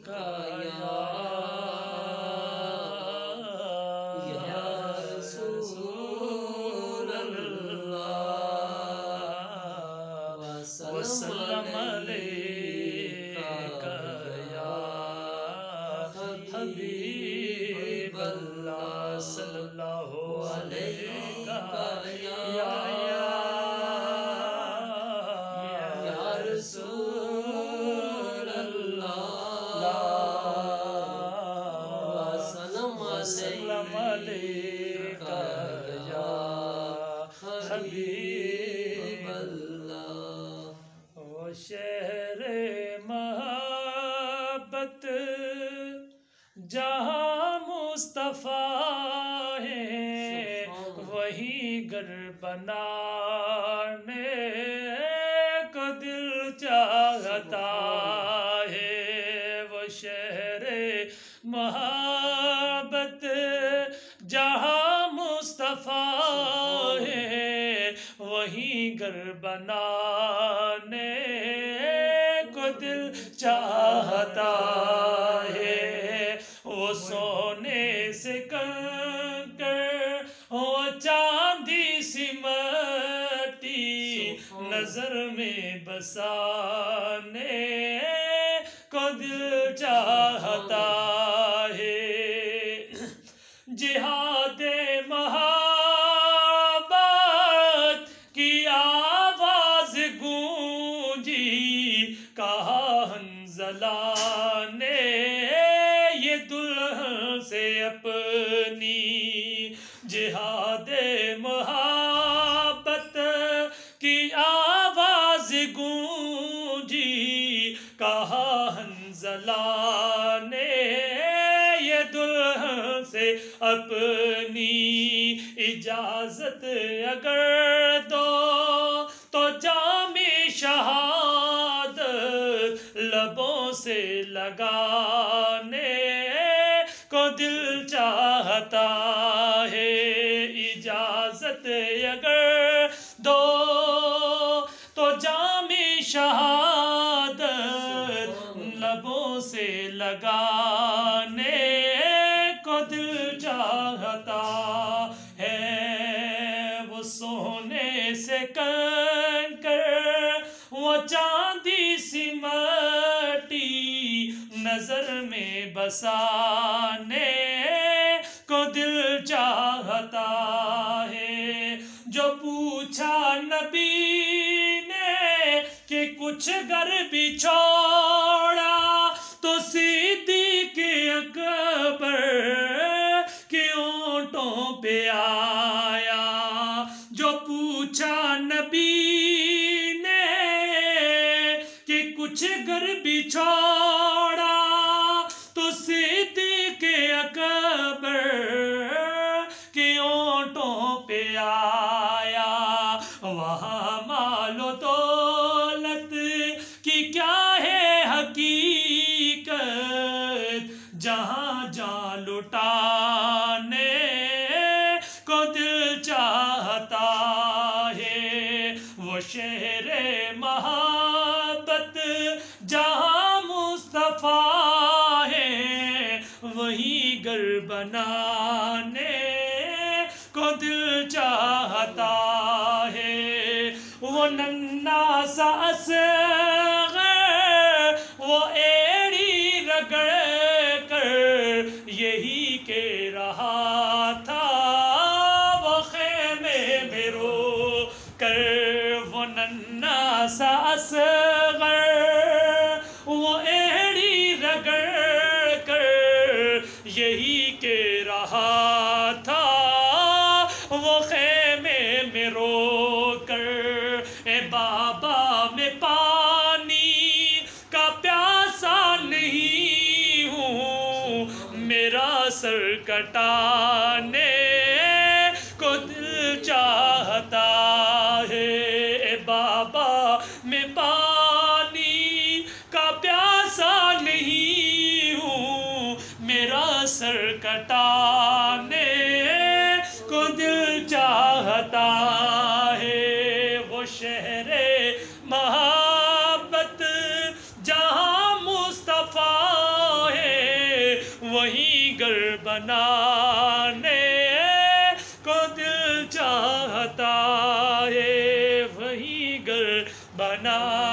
کا یا رسول اللہ وسلم علیکہ یا حبیب اللہ صلی اللہ علیہ یا رسول اللہ وسلم علیکہ یا حبیب اللہ وہ شہر محبت جہاں مصطفیٰ ہے وہی گھر بنانے کو دل چاہتا ہے وہ شہر محبت جہاں مصطفیٰ ہے وہی گھر بنانے کو دل چاہتا ہے وہ سونے سے کنکر وہ چاندی سی مٹی نظر میں بسانے کو دل چاہتا ہے جہاد محبت کی آواز گونجی کہا حنظلہ نے یہ دلہن سے اپنی جہاد محبت کی آواز گونجی کہا حنظلہ نے یہ دلہن سے اپنی اجازت اگر دو تو جام شہادت لبوں سے لگانے کو دل چاہتا ہے اجازت اگر دو تو جام شہادت لبوں سے لگانے کو دل چاہتا ہے وہ سونے سے کنکر وہ چاندی سی مٹی نظر میں بسانے کو دل چاہتا ہے جو پوچھا نبی نے کہ کچھ گھر بھی چھوڑا تو صدیق اکبر کے اونٹوں پہ آیا جو پوچھا نبی نے کہ کچھ گھر بھی چھوڑا تو صدیق اکبر کے اونٹوں پہ آیا وہاں مال و دولت کی کیا ہے حقیقت جہاں جان لٹانے کو دل چاہتا ہے وہ شہر محبت جہاں مصطفیٰ ہے وہی گھر بنانے کو دل چاہتا ہے وہ ننھا سا اصغر وہ ایڑی رگڑ کر یہی کہہ رہا تھا وہ خیمے میں رو کر وہ ننھا سا اصغر وہ ایڑی رگڑ کر یہی کہہ رہا تھا وہ خیمے میں رو کر اے بابا میں پانی کا پیاسا نہیں ہوں میرا سر کٹانے کو دل چاہتا ہے اے بابا میں پانی کا پیاسا نہیں ہوں میرا سر کٹانے کو دل چاہتا ہے وہ شہر محبت جہاں مصطفیٰ بنانے کو دل چاہتا ہے، وہی گھر بنا